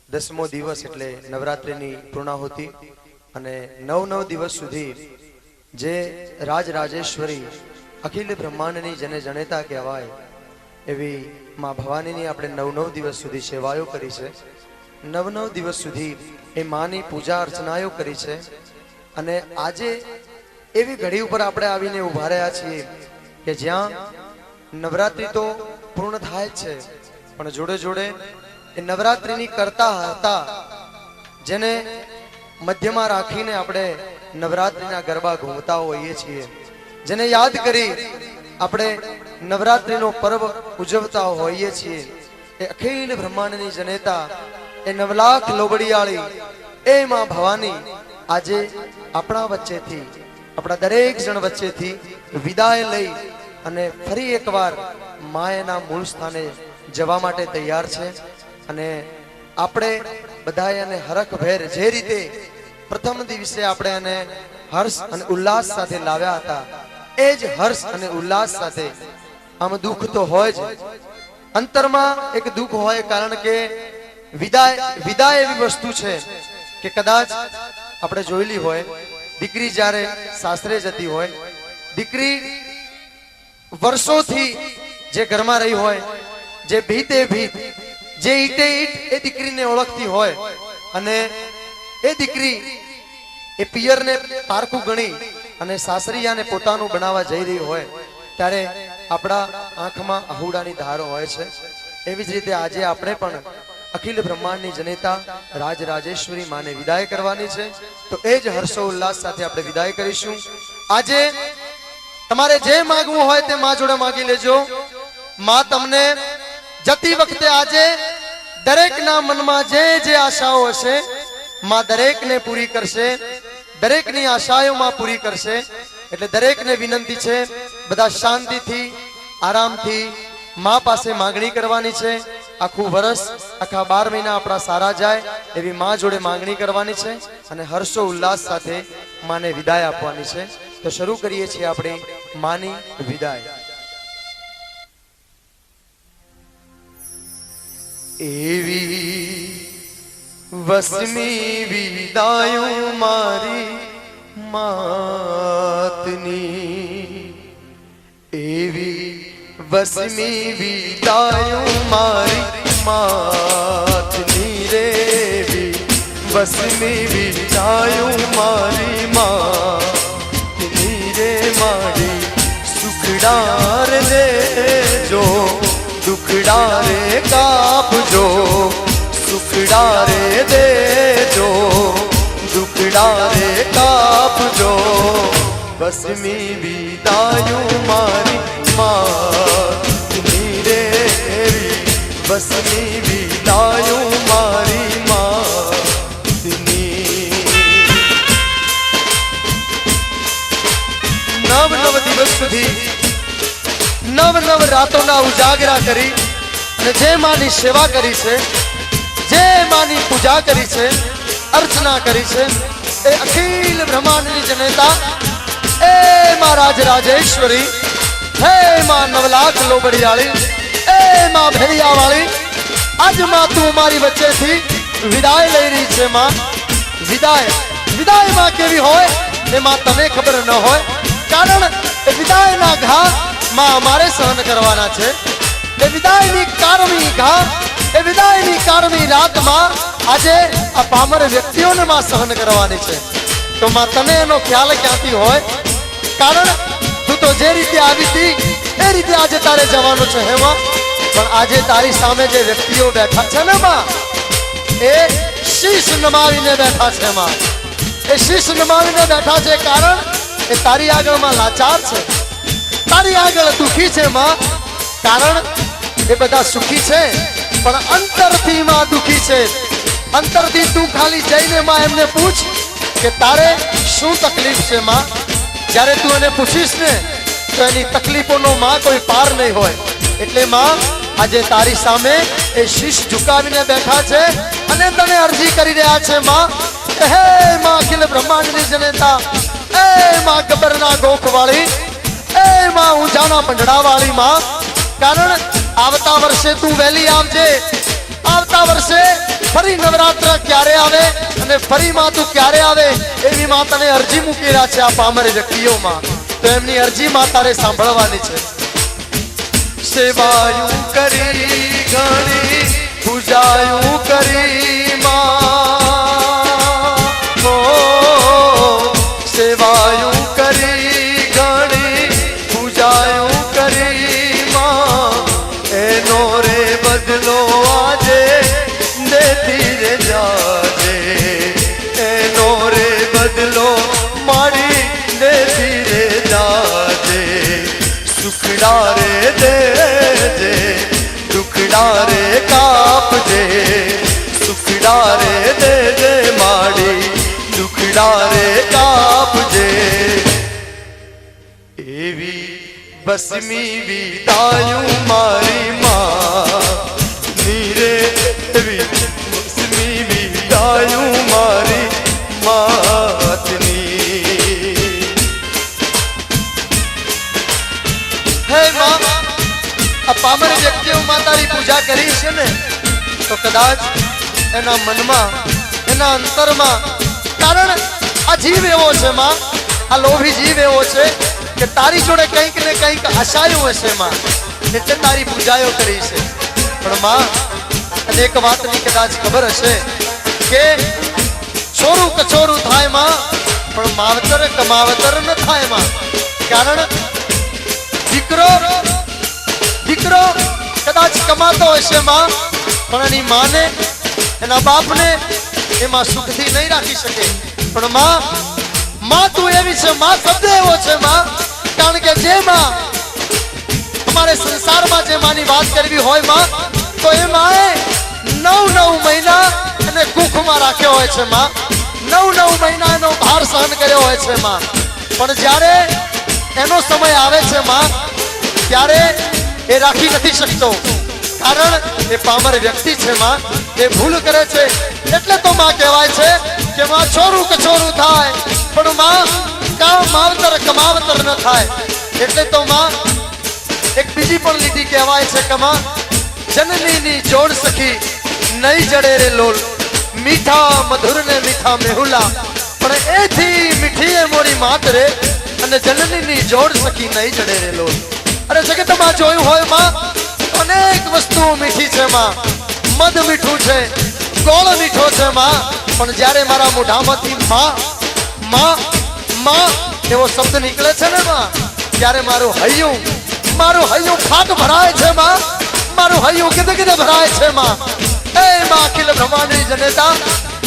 10મો દિવસ એટલે નવરાત્રિની પૂર્ણાહુતિ અને 9 દિવસ સુધી જે રાજરાજેશ્વરી અખિલ બ્રહ્માંડની જેને જનેતા કહેવાય એવી માં ભવાનીની આપણે 9 દિવસ સુધી સેવાઓ કરી છે। 9 દિવસ સુધી એ માની પૂજા અર્ચનાઓ કરી છે અને આજે એવી ઘડી ઉપર આપણે આવીને ઊભા રહ્યા છીએ કે જ્યાં નવરાત્રી તો પૂર્ણ થાય છે પણ જોડે જોડે એ નવરાત્રીની કરતા હતા જેને મધ્યમાં રાખીને આપણે નવરાત્રીના ગરબા ઘૂમતા હોઈએ છીએ, જેને યાદ કરી આપણે નવરાત્રીનો પર્વ ઉજવતા હોઈએ છીએ, એ અખિલ બ્રહ્માંડની જનેતા એ 9 લાખ લોબડિયાળી એ માં ભવાની આજે આપણા વચ્ચેથી આપણા દરેક જણ વચ્ચેથી વિદાય લઈ અને ફરી એકવાર માયના મૂળ સ્થાને જવા માટે તૈયાર છે। અને આપણે બધાએ એને હરખભેર જે રીતે પ્રથમ દિવસે આપણે એને હર્ષ અને ઉલ્લાસ સાથે લાવ્યા હતા એ જ હર્ષ અને ઉલ્લાસ સાથે આમ દુઃખ તો હોય જ, અંતરમાં એક દુઃખ હોય કારણ કે વિદાય એવી વસ્તુ છે કે કદાચ આપણે જોયેલી હોય દીકરી જ્યારે સાસરે જતી હોય, દીકરી વર્ષોથી જે ઘરમાં રહી હોય, જે ભીતે ભીત જે ઈટે ઈટ એ દીકરીને ઓળખતી હોય અને એ દીકરી એ પિયરને પારકું ગણી અને સાસરિયાને પોતાનું બનાવવા જઈ રહી હોય ત્યારે આપણા આંખમાં આહુડાની ધારો હોય છે। એવી જ રીતે આજે આપણે પણ અખિલ બ્રહ્માંડની જનેતા રાજરાજેશ્વરી માને વિદાય કરવાની છે, તો એ જ હર્ષો ઉલ્લાસ સાથે આપણે વિદાય કરીશું। આજે તમારે જે માંગવું હોય તે માં જોડે માંગી લેજો। માં તમને જતી વખતે આજે દરેકના મનમાં જે જે આશાઓ હશે માં દરેકને પૂરી કરશે, દરેકની આશાઓ માં પૂરી કરશે। એટલે દરેકને વિનંતી છે બધા શાંતિથી આરામથી માં પાસે માંગણી કરવાની છે। આખું વર્ષ આખા 12 મહિના આપણા સારા જાય એવી માં જોડે માંગણી કરવાની છે અને હર્ષો ઉલ્લાસ સાથે માને વિદાય આપવાની છે। તો શરૂ કરીએ છીએ આપણી માની વિદાય। એવી વસમી વિદાયું મારી માતની, એવી વસમી વિદાયું મારી માતની રે, વસમી વિદાયું મારી માતની રે, મારી સુખડાર દેજો દુખડા રે કાપજો, સુખડા રે દેજો દુખડા રે કાપજો, વસમી વિદાયું મારી માતની રે, વસમી વિદાયું મારી માતની। 9 દિવસ સુધી 9 રાતોના ઉજાગરા કરી અને જે માની સેવા કરી છે, જે માની પૂજા કરી છે, અર્ચના કરી છે, એ અખિલ બ્રહ્માંડની જનેતા એ માં રાજરાજેશ્વરી, હે માં 9 લાખ લોબડિયાળી, એ માં ભેરિયાવાળી, આજ માં તું મારી વચ્ચેથી વિદાય લઈ રહી છે। માં વિદાય માં કેવી હોય એ માં તને ખબર ન હોય, કારણ એ વિદાયના ઘા માં અમારે સહન કરવાના છે। એ વિદાયની કારમી ઘા, એ વિદાયની કારમી રાતમાં આજે આ પામર વ્યક્તિઓને માં સહન કરવાની છે। તો માં તને એનો ખ્યાલ ક્યાંથી હોય, કારણ તું તો જે રીતે આવી હતી એ રીતે આજે તારે જવાનું છે હે માં। પણ આજે તારી સામે જે વ્યક્તિઓ બેઠા છે ને માં, એ શીશ નમાવીને બેઠા છે માં, એ શીશ નમાવીને બેઠા છે કારણ એ તારી આગળમાં લાચાર છે, તારી આગળ દુખી છે માં, કારણ એ બધા સુખી છે પણ અંતરથી માં દુખી છે। અંતરથી તું ખાલી જઈને માં એમને પૂછ કે તારે શું તકલીફ છે માં, જ્યારે તું એને પૂછીશ ને તો એની તકલીફોનો માં કોઈ પાર નહીં હોય। એટલે માં આજે તારી સામે એ શીશ ઝુકાવીને બેઠા છે અને તને અરજી કરી રહ્યા છે માં, હે માં અખિલ બ્રહ્માંડની જનેતા, એ માં ગબરના ગોખવાળી, એ માં ઊંચાના પંડળાવાળી માં, કારણ આવતા વર્ષે તું વહેલી આવજે, આવતા વર્ષે ફરી નવરાત્ર ક્યારે આવે અને ફરી માં તું ક્યારે આવે એવી માં તને અરજી મૂકી રહ્યા છે આ પામર વ્યક્તિઓમાં, તો એમની અરજી માં તારે સાંભળવાની છે। સેવાયું કરી ઘણી પૂજાયું કરી માં, ઓ સેવાયું કરી ઘણી પૂજાયું કરી માં, એનો રે બદલો આજે દેતી રે જાજે, એનો રે બદલો મારી દેતી રે જાજે, સુખડા રે દેજે દુખડા રે કાપજે, સુખડા રે દેજે માડી દુખડા રે કાપજે, એવી બસમી વિદાયું મારી માં નીરે, એવી બસમી વિદાયું મારી માતની। હે માં, આ પામર વ્યક્તિઓમાં તારી પૂજા કરી છે ને, તો કદાચ એના મનમાં એના અંતરમાં, કારણ આ જીવ એવો છે માં, આ લોભી જીવ એવો છે કે તારી જોડે કંઈક ને કંઈક આશાયું હશે માં, એટલે તારી પૂજાઓ કરી છે। પણ માં અને એક વાતની કદાચ ખબર હશે કે છોરું કચોરું થાય માં, પણ માવતર કમાવતર ન થાય માં, કારણ દીકરો કદાચ કમાતો હશે માં, પણ એની માને એના બાપને એમાં સુખથી નહીં રાખી શકે। પણ માં તું એવી છે, માં શબ્દ એવો છે માં, કારણ કે જે માં અમારે સંસારમાં જે માની વાત કરવી હોય માં, તો એ માએ 9 મહિના એને કુખમાં રાખ્યો હોય છે માં, 9 મહિના એનો ભાર સહન કર્યો હોય છે માં, પણ જ્યારે એનો સમય આવે છે માં, ત્યારે એ રાખી નથી શકતો, કારણ એ પામર વ્યક્તિ છે માં, એ ભૂલ કરે છે, એટલે તો માં કહેવાય છે કે માં છોરું કછોરું થાય પણ માં કામ માવતર કમાવતર ન થાય। એટલે તો માં એક બીજી પણ લીટી કહેવાય છે કે માં જનનીની જોડ સખી નહીં જડે રે લોલ, મીઠા મધુર ને મીઠા મેહુલા, પણ એથી મીઠી એ મોરી માત રે, અને જનનીની જોડ સખી નહીં જડે રે લોલ। અરે જગતમાં જોયું હોય માં, અનેક વસ્તુઓ મીઠી છે માં, મધ મીઠું છે, ગોળ મીઠો છે માં, પણ જ્યારે મારા મોઢામાંથી માં એવો શબ્દ નીકળે છે ને માં, ત્યારે મારું હૈયું ફાટ ભરાય છે માં, મારું હૈયું કીધે ભરાય છે માં। એ માં અખિલ બ્રહ્માંડની જનેતા,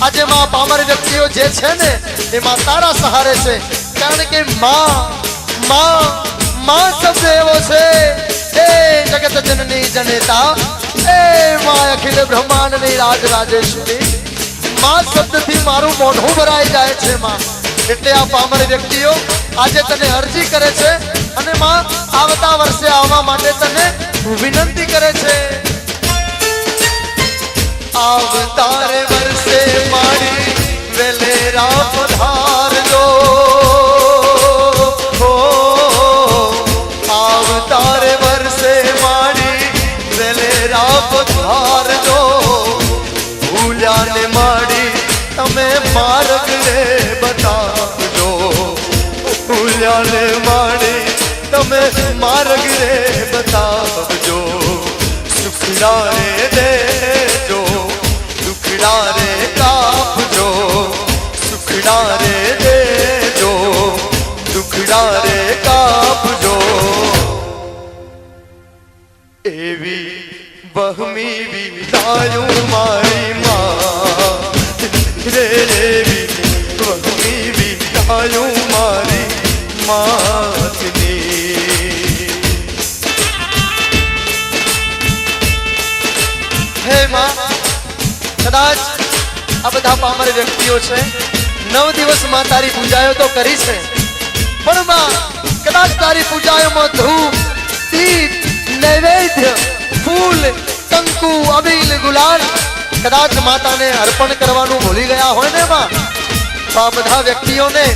આજે માં પામર વ્યક્તિઓ જે છે ને એમાં તારા સહારે છે, કારણ કે માં શબ્દ એવો છે, એ જગત જનની જનેતા, એ માં અખિલ બ્રહ્માંડની રાજ રાજેશ્વરી, માં શબ્દથી મારું મોઢું ભરાઈ જાય છે માં। એટલે આ પામર વ્યક્તિઓ આજે તને અરજી કરે છે, અને માં આવતા વર્ષે આવવા માટે તને વિનંતી કરે છે। આવતારે વર્ષે મારી વેલેરા પધારજો, આવતારે વર્ષે મારી વેલેરા પધારજો, ભૂલ્યાને માડી તમે માર્ગ રે બતાવજો, ભૂલ્યાને માડી તમે માર્ગ રે બતાવજો, સુખડા રે દેજો દુખડા રે કાપજો, સુખડા રે દેજો દુખડા રે કાપજો, એવી બહમી વિદાયું મારી માં રે, એવી બહમી વિદાયું મારી માતની। હે માં, કદાચ આ બધા પામર વ્યક્તિઓ છે, 9 દિવસ માં તારી પૂજાઓ તો કરી છે, પણ માં કદાચ તારી પૂજાઓમાં ધૂપ દીપ નૈવેદ્ય ફૂલ કંકુ અબીલ ગુલાલ કદાચ માતાને અર્પણ કરવાનું ભૂલી ગયા હોય ને માં, તો આ બધા વ્યક્તિઓને,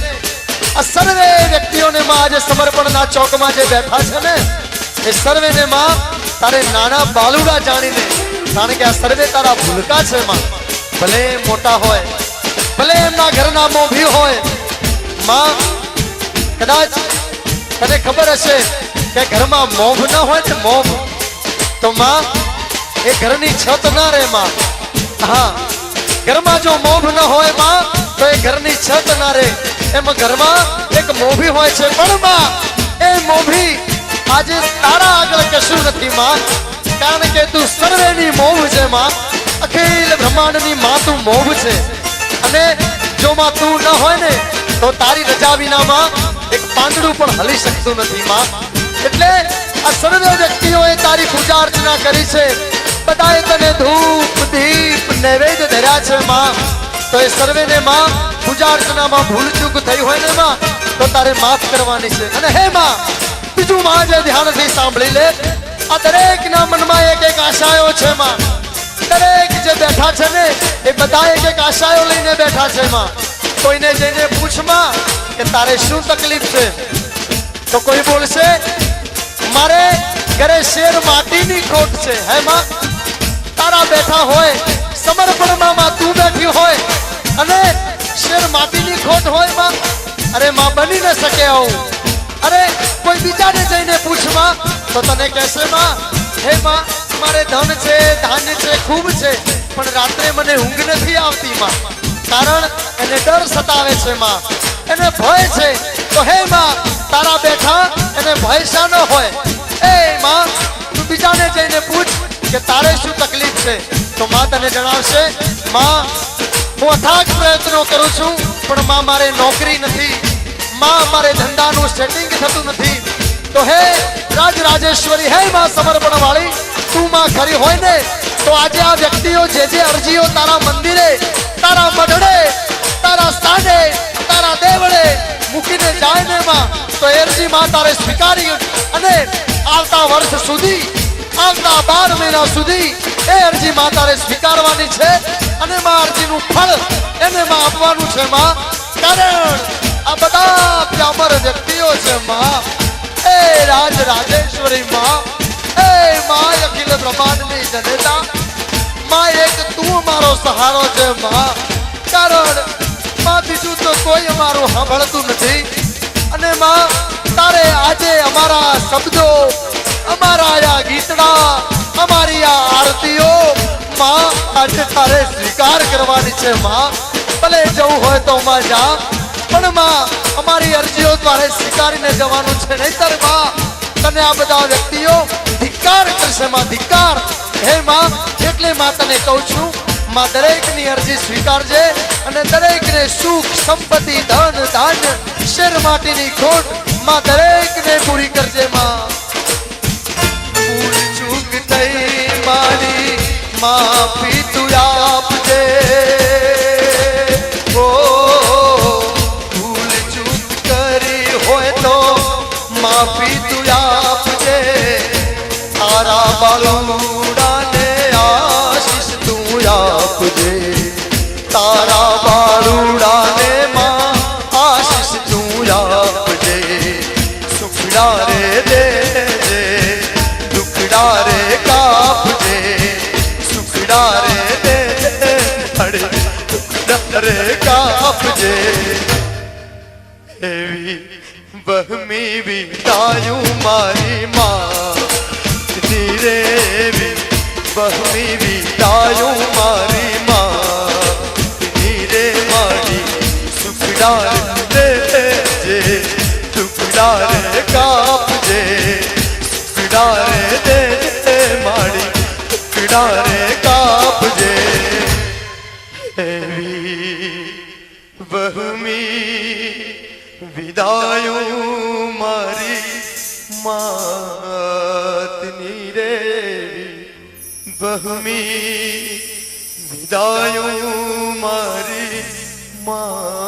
આ સર્વે વ્યક્તિઓને માં આજે સમર્પણના ચોકમાં જે બેઠા છે ને, એ સર્વેને માં તારે નાના બાલુડા જાણીને, કારણ કે આ સર્વે તારા ભૂલકા છે માં, ભલે મોટા હોય, ભલે એમના ઘરના મોભી હોય, માં કદાચ તને ખબર હશે કે ઘરમાં મોભ ના હોય ને મોભ, તો માં એ ઘરની છત ના રહે માં. હા, ઘરમાં જો મોભ ન હોય માં તો એ ઘરની છત ના રહે. એમ ઘરમાં એક મોભી હોય છે, પણ માં એ મોભી આજે તારા આગળ કશું નથી માં, કારણ કે તું સર્વેની મોભ છે માં. અખિલ બ્રહ્માંડની માં તું મોભ છે. અને જો માં તું ન હોય ને તો તારી રજા વિનામાં એક પાંદડું પણ હલી શકતું નથી માં. એટલે આ સર્વે વ્યક્તિઓએ તારી પૂજા અર્ચના કરી છે, બધાએ તને ધૂપ દીપ નૈવેદ્ય ધર્યા છે માં. તો એ સર્વેને માં પૂજા અર્ચનામાં ભૂલ ચૂક થઈ હોય ને માં તો તારે માફ કરવાની છે. અને હે માં બીજું માં જે ધ્યાનથી સાંભળી લે, આ દરેકના મનમાં એક એક આશાઓ છે માં. દરેક જે બેઠા છે ને એ બધા એક એક આશાઓ લઈને બેઠા છે માં. કોઈને જઈને પૂછમાં કે તારે શું તકલીફ છે, તો કોઈ બોલશે મારે ઘરે શેર માટીની ખોટ છે. હે માં તારા બેઠા હોય સમર્પણમાં માં તું બેઠી હોય અને શેર માટીની ખોટ હોય માં, અરે માં બની ન શકે આવું. અરે કોઈ બીજાને જઈને પૂછમાં તો તને કહેશે માં હે માં મારે ધન છે ધાન્ય છે ખૂબ છે, પણ રાત્રે મને ઊંઘ નથી આવતી માં, કારણ એને ડર સતાવે છે માં, એને ભય છે. તો હે માં તારા બેઠા એને ભય શા ન હોય. એ માં તું બીજાને જઈને પૂછ કે તારે શું તકલીફ છે, તો માં તને જણાવશે માં હું અથાગ પ્રયત્નો કરું છું પણ માં મારે નોકરી નથી, માં મારે ધંધાનું સેટિંગ થતું નથી. તો હે રાજ રાજેશ્વરી, હે માં સમર્પણ વાળી, તું માં ખરી હોય ને તો આજે આ વ્યક્તિઓ જે અરજીઓ તારા મંદિરે, તારા મઢડે, તારા સ્થાને, તારા દેવળે મૂકીને જાય ને માં, તો અરજી માં તારે સ્વીકારી અને આવતા વર્ષ સુધી, આવતા 12 મહિના સુધી એ અરજી માં તારે સ્વીકારવાની છે. અને માં અરજીનું ફળ એને માં આપવાનું છે માં, કારણ આ બધા પ્યામર વ્યક્તિઓ છે માં. એ રાજ રાજેશ્વરી માં, એ માં અખિલ બ્રહ્માંડની જનેતા માં, એક તું મારો સહારો છે માં, કારણ માં બીજું તો કોઈ અમારું સાંભળતું નથી. અને માં તારે આજે અમારા શબ્દો, અમારા આ ગીતડા, અમારી આ આરતીઓ માં આજે તારે સ્વીકાર કરવાની છે માં. ભલે જવું હોય તો માં જા, પણ માં અમારી અરજીઓ તારે સ્વીકારીને જવાનું છે, નહીતર માં તને આ બધા વ્યક્તિઓ ધિક્કાર કરશે માં, ધિક્કાર. હે માં એટલે માં તને કહું છું માં દરેકની અરજી સ્વીકારજે અને દરેકને સુખ સંપત્તિ ધન ધાન્ય શેર માટીની ખોટ માં દરેકને પૂરી કરજે માં. ભૂલ ચૂક થઈ મારી માફી તું આપજે, ઓ ભૂલ ચૂક કરી હોય તો માફી તું આપજે. તારા બાલુડાને આશીષ તું આપજે, તારા બાલુડાને માં આશીષ તું આપજે. સુખડા રે દેજે, દુખડા રે કાપજે, સુખડા રે દેજે, દુખડા રે કાપજે. એવી બહમી વિદાયું મારી માં, ધીરે બહમી વિદાયું મારી માં, ધીરે મારી સુખડા રે દેજે, દુખડા રે કાપજે, સુખડા રે દેજે મારી, દુખડા રે કાપજે. એવી બહમી વિદાયું મારી માતની રે, બહમી વિદાયું મારી મા.